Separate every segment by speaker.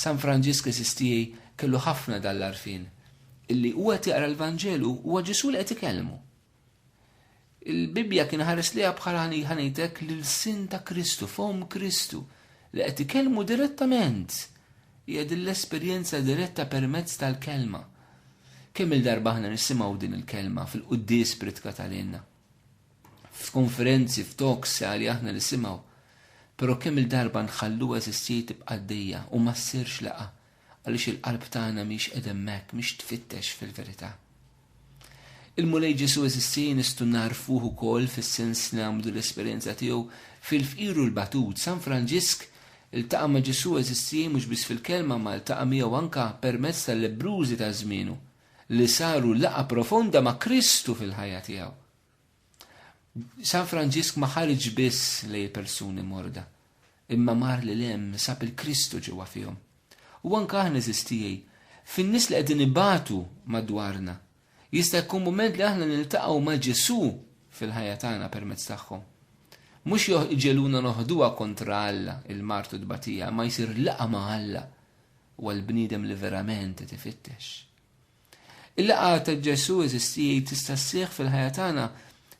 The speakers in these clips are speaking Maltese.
Speaker 1: San Franġisk esistijaj kellu ħafna dal-arfin. Illi huwa tiqra l-Vanġelu huwa Ġesu li qed ikellmu. Il-Bibja kien ħares liha bħala ħanejtek lil-sin ta' Kristu, fom Kristu, li qed ikellmu direttament. Hija din l-esperjenza diretta permezz tal-kelma. Kemm il-darba aħna nisimgħu din il-kelma fil-quddies Pritka tal-Inna. F'konferenzi, f'talks li aħna nisimgħu. Però kemm il-darba nħalluha eżistij tibqa' għaddejja u ma ssirx laqa għaliex il-qalb tagħna mhix qed hemmhekk, mhix tfittex fil-verità. Il-mulej Ġesu eżistij nistgħu narfuh ukoll fis-sens li nagħmlu l-esperjenza tiegħu fil-fqiru l-batut. San Franġisk iltaqa' ma' Ġesu eżistij mhux biss fil-kelma ma iltaqa' miegħu anke permezz tal-lebrużi ta' żmienu li saru laqa profonda ma' Kristu fil-ħajja tiegħu. San Franġisk ma ħareġ biss lejn persuni morda, imma mar li lem sab il-Kristu ġewwa fihom. U anke aħna eżistijaj, fin-nies li qegħdin ibatu madwarna, jista' jkun mument li aħna niltaqgħu ma' Ġesu fil-ħajja tagħna permezz tagħhom. Mhux iġeluna noħduha kontra Alla il-martu tbatija, ma jsir laqa ma' Alla u l-bniedem li verament tifittex. Il-laqa ta' Ġesu eżistijaj tista' sseħħ fil-ħajja tagħna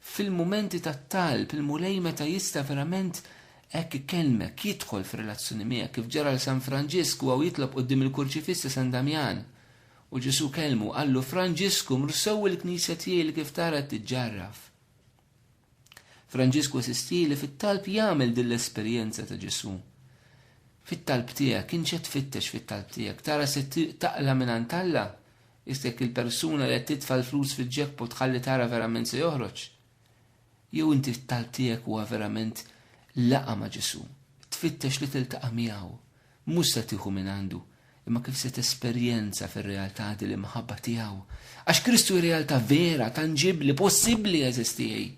Speaker 1: fil-momenti tat-talb, il-mulej meta jista' verament hekk ikellmek jidħol f'relazzjoni miegħek kif ġara l San Franġisku għaw jitlob quddiem il-Kurċifissi San Damjan. U Ġesu kelmu qallu Franġisku mrsew il-Knisja tiegħi li kif tara tiġġarraf. Franġisku esistij li fit-talb jagħmel din l-esperjenza ta' Ġesu. Fit-talb tiegħek inċed tfittex fit-talb tiegħek, tara se taqla mingħand Alla, istek il-persuna li qed titfa' l-flus fil-ġekpot tħalli tara verament se joħroġ. Jew inti fit-talb tiegħek huwa verament laqa ma' Ġesu, tfittex li tiltaqa' miegħu, mhux se tieħu minn għandu, imma kif se tesperjenza fir-realtà li l-imħabba tiegħu. Għax Kristu realtà vera, tanġibbli, possibbli eżistijaj.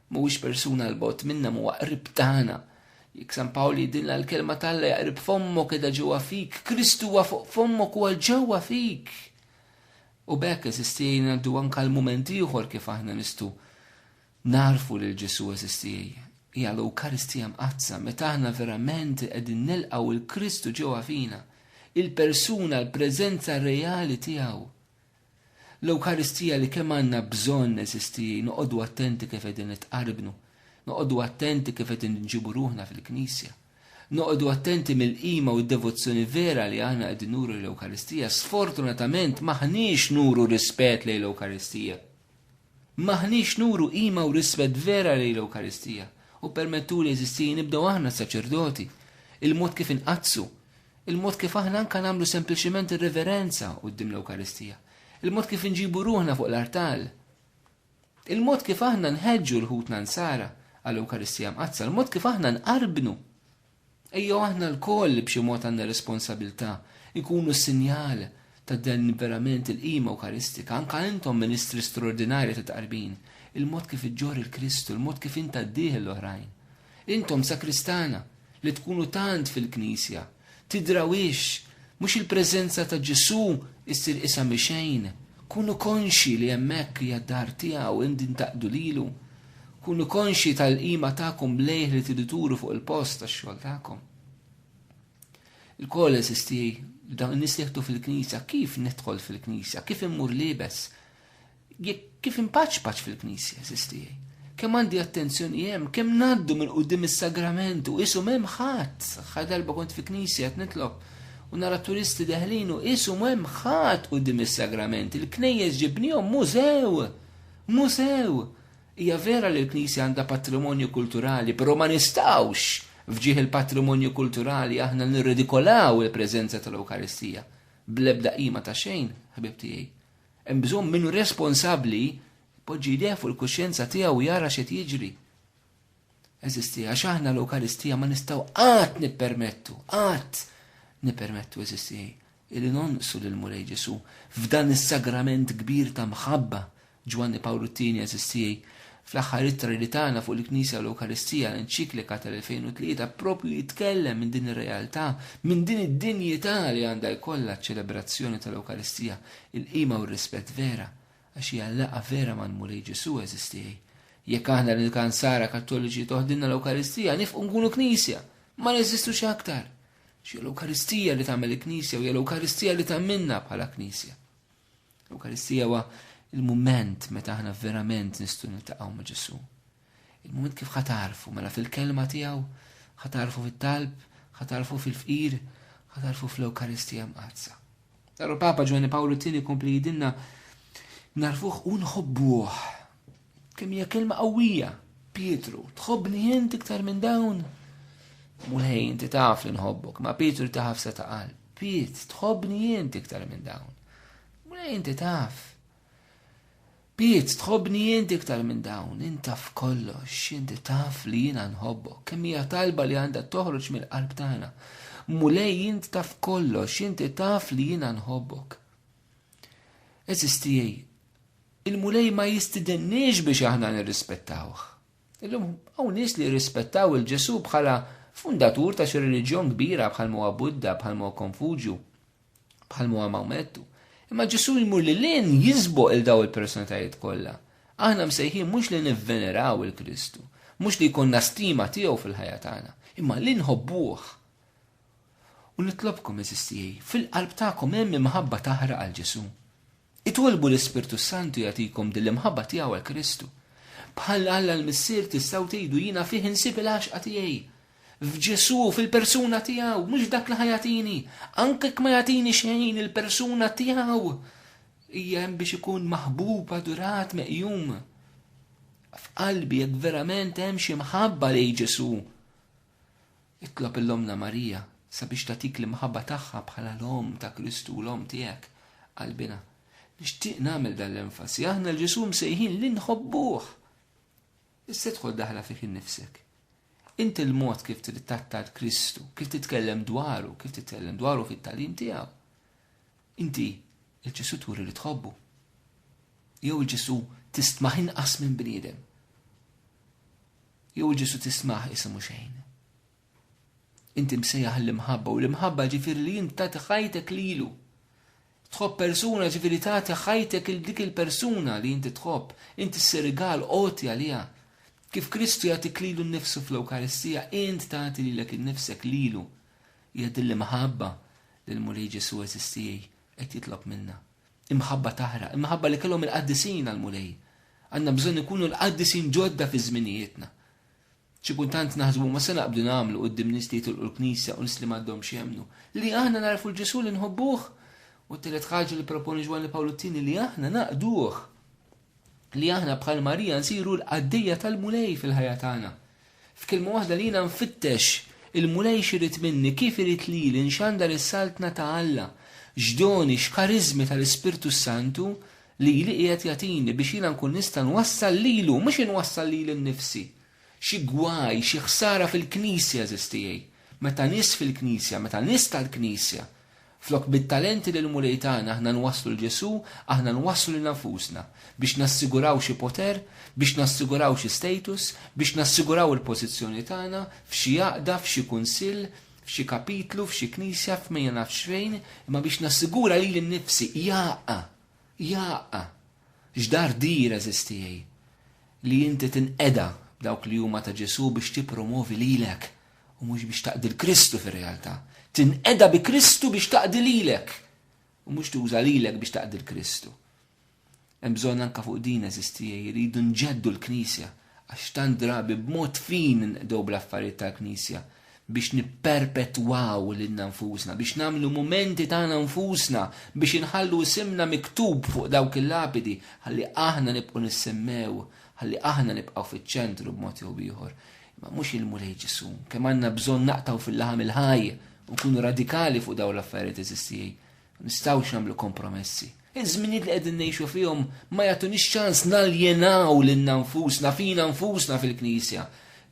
Speaker 1: Mhuwiex persuna l-bot minna huwa qrib tagħna. Jekk San Pawli jidilna l-kelma tal-Alla jaqrib fommok qiegħda ġewwa fik, Kristu huwa fuq fommok huwa ġewwa fik. U bekk eżistijaj ngħaddu anke l-mument ieħor kif aħna nistgħu narfu lil Ġesu eżistijaj. Hija l-Ewkaristija mqazza meta aħna verament qegħdin nilqgħu il-Kristu ġewwa fina, il-persuna l-preżenza reali tiegħu. L-Ewkaristija li kemm għandna bżonn eżistijaj, noqogħdu attenti kif qegħdin nitqarbnu, noqogħdu attenti kif qegħdin nġibu ruħna fil-Knisja, noqogħdu attenti mill-qima u d-devozzjoni vera li aħna qegħdin nuru l-Ewkaristija. Sfortunatament maħniex nuru rispett lejn l-Ewkaristija. Maħniex nuru qima u rispett vera lejn l-Ewkaristija. U permettu li eżistijin nibdew aħna saċerdoti, il-mod kif inqazzu, il-mod kif aħna anke nagħmlu sempliċement ir-reverenza quddiem l-Ewkaristija, il-mod kif inġibu ruħna fuq l-artal, il-mod kif aħna nħeġġu l-ħutna nsara għall-Ewkaristija mqazza, il-mod kif aħna nqarbnu. Ejjew aħna l-koll b'xi mod għandna responsabilità, ikunu sinjal ta' dan verament il-qima Ewkaristika, anke intom ministri straordinarji ta' tqarbin. Il-mod kif iġġor il-Kristu, il-mod kif inta ddieħ l-oħrajn. Intom sakristana li tkunu tant fil-Knisja, tidrawix, mhux il-preżenza ta' Ġesu issir isa mixejn. Kunu konxi li hemmhekk hija d-dar tiegħu indin taqdu lilu. Kunu konxi tal-qima tagħkom lejh li tiduturu fuq il-post tax-xogħol tagħkom. Il-koll eżistij, dawn nies li jieħdu fil-Knisja, kif nidħol fil-Knisja, kif immur liebes, kif impaċpaċ fil-Knisja eżistijaj. Kemm għandi attenzjoni hemm, kemm ngħaddu minn quddiem is-sagramentu, isu m'hemm ħadd. Darba kont fi Knisja qed nitlob u nara turisti deħlin u isu m'hemm ħadd quddiem is-sagramenti. Il-knejjes ġibnihom mużew. Hija vera li l-Knisja għandha patrimonju kulturali, però ma nistgħux fġieħ il-patrimonju kulturali aħna nirridikolaw il-preżenza tal-Ewkaristija. Bl-ebda qima ta' xejn, ħbib tiegħi. Hemm bżonn minnu responsabbli poġġi jdeh fuq il-kuxjenza tiegħu jara x'qed jiġri. Eżistija għax aħna l-Ewkaristija ma nistgħu qatt nippermettu eżistija li nonqsu lill-mulej Ġesu f'dan is-sagrament kbir ta' mħabba. Ġwanni Pawlu T eżistija fl-aħħar ittra li tagħna fuq il-Knisja l-Ewkaristija l-enċiklika tal-2003 propju jitkellem minn din ir-realtà, minn din id-dinjità li għandha jkollha ċ-ċelebrazzjoni tal-Ewkaristija, il-qima u r-rispett vera, għax hija laqa vera mal-mulej Ġesu eżistijaj. Jekk aħna l-kansara Kattoliċi toħdilna l-Ewkaristija nifqu nkunu Knisja, ma neżistux aktar. Xi l-Ewkaristija li tagħmel il-Knisja u hija l-Ewkaristija li tagħmilna bħala Knisja. L-Ewkaristija huwa il-mument meta aħna verament nistgħu niltaqgħu ma' Ġesu. Il-mument kif ħatarfu mela fil-kelma tiegħu, ħatarfu fit-talb, ħatarfu fil-fqir, ħatarfu fl-Ewkaristija mqazza. Taru Papa Ġwanni Pawlu II kompli jidilna narfuh u nħobbuh. Kemm hija kelma qawwija. Pietru, tħobbni int iktar minn dawn? Mulej, inti taf li nħobbok, ma Pietru taf se ta' qalb. Piet, tħobbni int iktar minn dawn? Mulej, inti taf. Piet, tħobbni int iktar minn dawn? Int taf kollox, inti taf li jiena nħobbok. Kemm hija talba li għandha toħroġ mill-qalb tagħna. Mulej, int taf kollox, inti taf li jiena nħobbok. Eżistijej, il-mulej ma jistidenniex biex aħna nirrispettawh. Illum hawn nies li jirrispettaw il-Ġesu bħala fundatur ta' xi reliġjon kbira bħal huwa Buddha, bħal huwa Konfuċju, bħal huwa Maomettu. Imma Ġesu jmur lil jisboq il daw il-personalitajiet kollha. Aħna msejħin mhux li nivveneraw il-Kristu, mhux li jkollna stima tiegħu fil-ħajja tagħna, imma li nħobbuh. U nitlobkom eżistijej, fil-qalb tagħkom hemm imħabba taħraq għal Ġesu. Itolbu l-Ispirtu Santu jagħtikom dil-imħabba tiegħu għal Kristu. Bħal Alla l-Missier tistgħu tgħidu jiena fih insib il-għaxqa tiegħi. F'Ġesu fil-persuna tiegħu, mhux dak li ħajatini, anke ma jagħtini xejn il-persuna tiegħu. Hija hemm biex ikun maħbub, adurat, meqjum. F'qalbi jekk verament hemm xi mħabba lejn Ġesu. Itlob l-Omna Marija sabiex tagħtik l-imħabba tagħha bħala l-Om ta' Kristu u l-Om tiegħek qalbina. Nixtieq nagħmel dan l-enfasi, aħna l-Ġesu msejħin li nħobbuh. Issa tħol daħla fih innifsek. Inti l-mod kif trittattar Kristu, kif titkellem dwaru, kif titkellem dwaru fit-tagħlim tiegħu. Inti il-Ġesu turi li tħobbu. Jew il-Ġesu tismaħ inqas minn bniedem. Jew il-Ġesu tismaħ isimhu xejn. Inti msejjaħ l-imħabba u l-imħabba ġifieri li inti tagħti ħajtek lilu. Tħobb persuna ġifieri tagħti ħajtek il dik il-persuna li inti tħobb, inti s-serigal qoti għaliha. Kif Kristu jagħtik lilu nnifsu fl-Ewkaristija, int tagħti lilek innifsek lilu. Hija din l-imħabba li l-mulej Ġesu eżistijej qed jitlob minna. Imħabba taħraq, imħabba li kellhom il-qaddisin għall-mulej. Għandna bżonn ikunu l-qaddisin ġodda fi żminijietna. Xi kuntant naħsbu ma se naqbdu nagħmlu quddiem nies li jitolqu l-Knisja u nies li m'għandhomx jemmnu. Li aħna narfu l-Ġesu li nħobbuh. U t-tielet ħaġa li proponi Ġwanni Pawlu II li aħna naqduh. Li aħna bħal Marija nsiru l-qaddejja tal-mulej fil-ħajja tagħna. F'kelma waħda li jiena nfittex il-mulej x'irid minni, kif irid lili nxandar is-saltna ta' Alla, x'doni x'karizmi tal-Ispirtu Santu li qiegħed jagħtini biex jiena nkun nista' nwassal lilu, mhux inwassal lili nnifsi. Xi gwaj, xi ħsara fil-Knisja eżistijej. Meta nies fil-Knisja, meta nies tal-Knisja, flok bit-talenti li l-mulej tagħna aħna nwasslu l-Ġesu, aħna nwasslu lil nafusna biex nassiguraw xi poter, biex nassiguraw xi status, biex nassiguraw il-pożizzjoni tagħna f'xi jaqda, f'xi kunsill, f'xi kapitlu, f'xi knisja, f'mejja nafx fejn, imma biex nassigura lili nnifsi jaqa. X'dar dir eżistijej li inti tinqeda dawk li huma ta' Ġesu biex tippromovi lilek u mhux biex taqdi l-Kristu fir-realtà. Tinqeda bi Kristu biex taqdi lilek u mhux tuża lilek biex taqdi l-Kristu. Hemm bżonn anke fuq din eżistijej jridu nġeddu l-Knisja għax tant drabi b'mod fin nqdew bl-affarijiet tal-Knisja biex nipperpetwaw lilna nfusna, biex nagħmlu mumenti tagħna nfusna, biex inħallu isimna miktub fuq dawk il-lapidi ħalli aħna nibqgħu nissemmew, ħalli aħna nibqgħu fiċ-ċentru b'mod jew ieħor. Imma mhux il-mulej Ġesu, kemm għandna bżonn naqtaw fil-laħam il-ħaj u nkunu radikali fuq dawn l-affarijiet eżistijej. Nistgħux nagħmlu kompromessi. Iż-żminijiet li qegħdin ngħixu fihom ma jagħtunix ċans naljenaw lilna nfusna fina nfusna fil-Knisja.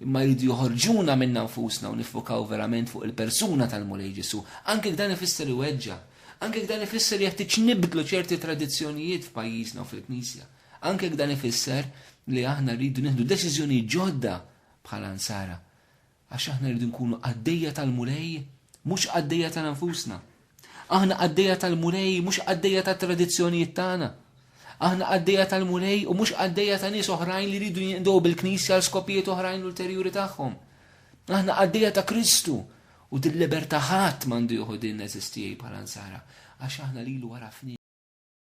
Speaker 1: Imma jridu joħorġuna minna nfusna u nifokaw verament fuq il-persuna tal-mulej Ġesu. Anke dan ifisser iweġġa, anke dan ifisser jeħtieġ nibdlu ċerti tradizzjonijiet f'pajjiżna u fil-Knisja. Anke dan ifisser li aħna rridu nieħdu deċiżjonijiet ġodda bħala Ansara. Għax aħna rridu nkunu għaddejja tal-mulej, mhux għaddejja ta' nfusna. Aħna għaddejja tal-mulej, mhux għaddejja ta' tradizzjonijiet tagħna. Aħna għaddejja tal-mulej u mhux għaddejja ta' nies oħrajn li jridu jinqdew bil-Knisja għal skopijiet oħrajn ulterjuri tagħhom. Aħna għaddejja ta' Kristu U din libertà ħadd m'għandu jieħu din eżistijaj bħala nsara, għax aħna lilu wara fni.